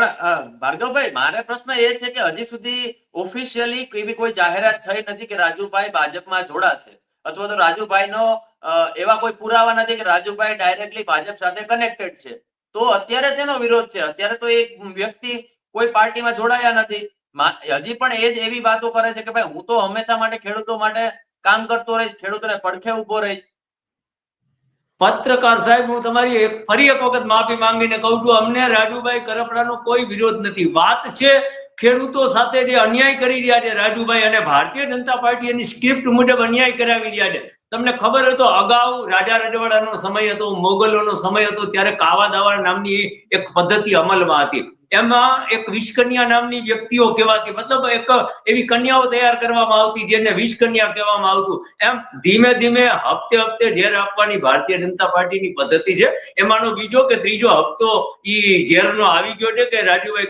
પણ ભાર્ગવભાઈ, મારે પ્રશ્ન એ છે કે હજી સુધી ઓફિશિયલી એવી કોઈ જાહેરાત થઈ નથી કે રાજુભાઈ ભાજપમાં જોડાશે, અથવા તો રાજુભાઈનો એવા કોઈ પુરાવા નથી કે રાજુભાઈ ડાયરેક્ટલી ભાજપ સાથે કનેક્ટેડ છે. તો અત્યારે શેનો વિરોધ છે? અત્યારે તો એક વ્યક્તિ કોઈ પાર્ટીમાં જોડાયા નથી, હજી પણ એ જ એવી વાતો કરે છે કે ભાઈ હું તો હંમેશા માટે ખેડૂતો માટે કામ કરતો રહીશ, ખેડૂતોને પડખે ઉભો રહીશ. પત્રકાર સાહેબ, હું તમારી ફરી એક વખત માફી માંગીને કહું છું, અમને રાજુભાઈ કરપડાનો કોઈ વિરોધ નથી. વાત છે ખેડૂતો સાથે જે અન્યાય કરી રહ્યા છે રાજુભાઈ, અને ભારતીય જનતા પાર્ટી એની સ્ક્રિપ્ટ મુજબ અન્યાય કરાવી રહ્યા છે. તમને ખબર હતો અગાઉ રાજા રજવાડાનો સમય હતો, મોગલોનો સમય હતો, ત્યારે કાવા દાવા નામની એક પદ્ધતિ અમલમાં હતી. એમાં એક વિષકન્યા નામની વ્યક્તિઓ કહેવાતી, મતલબ એક એવી કન્યાઓ તૈયાર કરવામાં આવતી જેને વિષકન્યા કહેવામાં આવતું. એમ ધીમે ધીમે હપ્તે હપ્તે ઝેર આપવાની ભારતીય જનતા પાર્ટીની પદ્ધતિ છે. એમાંનો બીજો કે ત્રીજો હપ્તો ઈ ઝેરનો આવી ગયો છે કે રાજુભાઈ